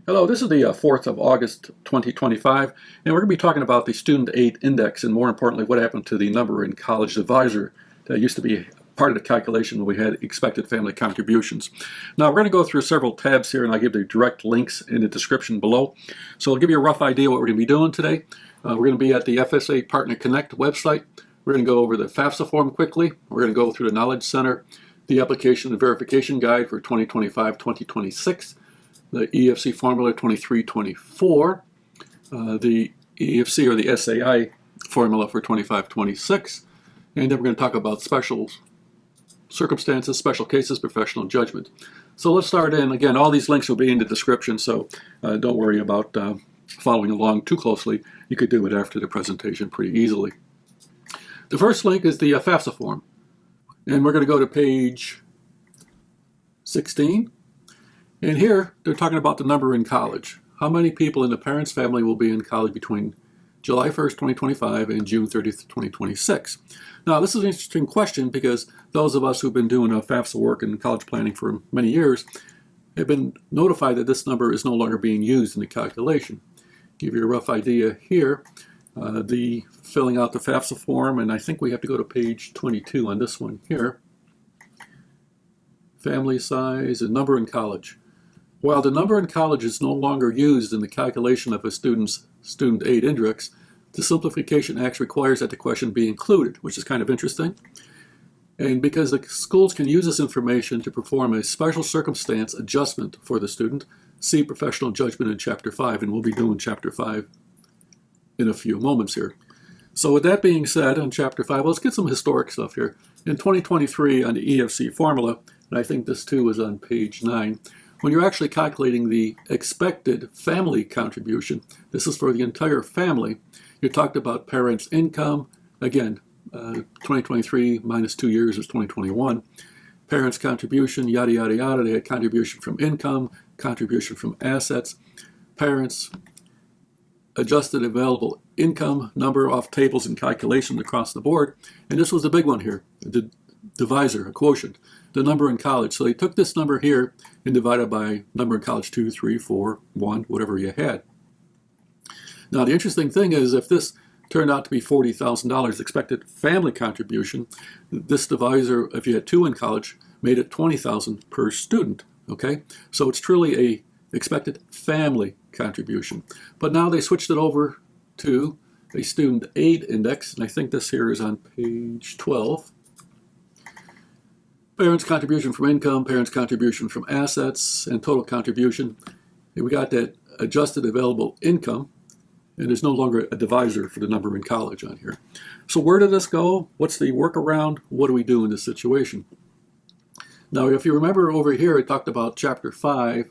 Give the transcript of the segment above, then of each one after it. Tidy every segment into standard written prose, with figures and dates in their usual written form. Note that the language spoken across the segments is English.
Hello, this is the 4th of August 2025, and we're going to be talking about the Student Aid Index and more importantly what happened to the number in college divisor that used to be part of the calculation when we had expected family contributions. Now we're going to go through several tabs here and I'll give the direct links in the description below. So I'll give you a rough idea what we're going to be doing today. We're going to be at the FSA Partner Connect website. We're going to go over the FAFSA form quickly. We're going to go through the Knowledge Center, the Application and Verification Guide for 2025-2026, the EFC Formula 2324, the EFC or the SAI formula for 25-26, and then we're going to talk about special circumstances, special cases, professional judgment. So let's start in. Again, all these links will be in the description, so don't worry about following along too closely. You could do it after the presentation pretty easily. The first link is the FAFSA form, and we're going to go to page 16. And here, they're talking about the number in college. How many people in the parent's family will be in college between July 1st, 2025 and June 30th, 2026? Now, this is an interesting question because those of us who've been doing FAFSA work and college planning for many years have been notified that this number is no longer being used in the calculation. Give you a rough idea here. The filling out the FAFSA form, and I think we have to go to page 22 on this one here. Family size and number in college. While the number in college is no longer used in the calculation of a student's student aid index, the Simplification Act requires that the question be included, which is kind of interesting. And because the schools can use this information to perform a special circumstance adjustment for the student, see professional judgment in Chapter 5, and we'll be doing Chapter 5 in a few moments here. So with that being said, on Chapter 5, let's get some historic stuff here. In 2023 on the EFC formula, and I think this too is on page 9, when you're actually calculating the expected family contribution, this is for the entire family, you talked about parents' income, again, 2023 minus 2 years is 2021, parents' contribution, yada, yada, yada, they had contribution from income, contribution from assets, parents' adjusted available income number off tables and calculations across the board, and this was the big one here, the divisor, a quotient, the number in college. So they took this number here and divided by number in college 2, 3, 4, 1, whatever you had. Now the interesting thing is if this turned out to be $40,000 expected family contribution, this divisor, if you had 2 in college, made it $20,000 per student. Okay, so it's truly a expected family contribution. But now they switched it over to a student aid index, and I think this here is on page 12. Parents' contribution from income, parents' contribution from assets, and total contribution. And we got that adjusted available income, and there's no longer a divisor for the number in college on here. So where did this go? What's the workaround? What do we do in this situation? Now, if you remember over here, I talked about Chapter 5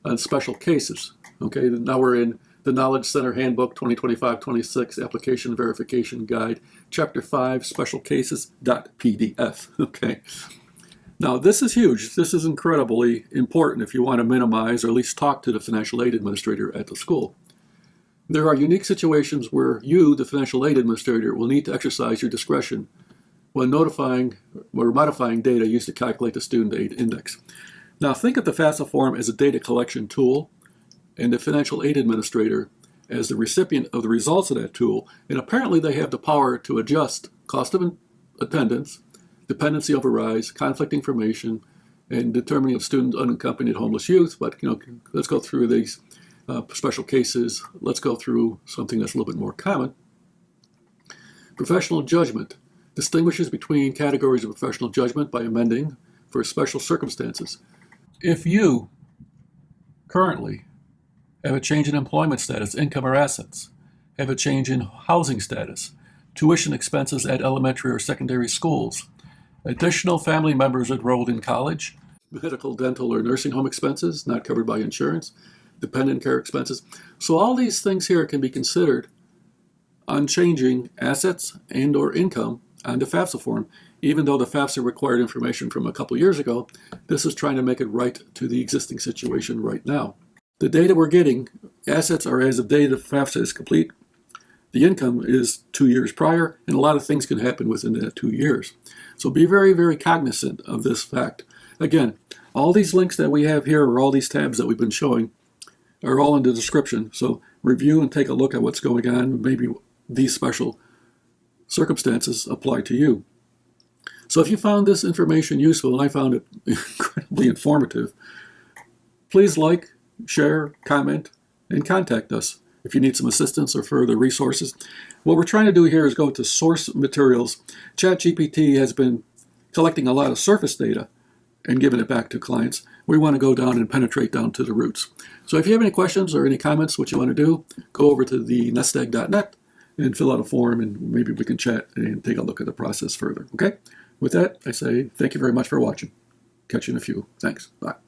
on special cases. Okay, now we're in the Knowledge Center Handbook 2025-26 Application and Verification Guide, Chapter 5, Special Cases.pdf. Okay. Now this is huge. This is incredibly important if you want to minimize or at least talk to the financial aid administrator at the school. There are unique situations where you, the financial aid administrator, will need to exercise your discretion when notifying or modifying data used to calculate the student aid index. Now think of the FAFSA form as a data collection tool and the financial aid administrator as the recipient of the results of that tool, and apparently they have the power to adjust cost of attendance, dependency overrides, conflict information, and determining of student unaccompanied homeless youth. But let's go through these special cases. Let's go through something that's a little bit more common. Professional judgment distinguishes between categories of professional judgment by amending for special circumstances. If you currently have a change in employment status, income or assets, have a change in housing status, tuition expenses at elementary or secondary schools, additional family members enrolled in college, medical, dental, or nursing home expenses not covered by insurance, dependent care expenses. So all these things here can be considered on changing assets and or income on the FAFSA form. Even though the FAFSA required information from a couple years ago, this is trying to make it right to the existing situation right now. The data we're getting, assets are as of date the FAFSA is complete. The income is 2 years prior, and a lot of things can happen within that 2 years. So be very, very cognizant of this fact. Again, all these links that we have here, or all these tabs that we've been showing, are all in the description. So review and take a look at what's going on. Maybe these special circumstances apply to you. So if you found this information useful, and I found it incredibly informative, please like, share, comment, and contact us if you need some assistance or further resources. What we're trying to do here is go to source materials. ChatGPT has been collecting a lot of surface data and giving it back to clients. We want to go down and penetrate down to the roots. So if you have any questions or any comments, what you want to do, go over to the nestegg.net and fill out a form, and maybe we can chat and take a look at the process further. Okay? With that, I say thank you very much for watching. Catch you in a few. Thanks. Bye.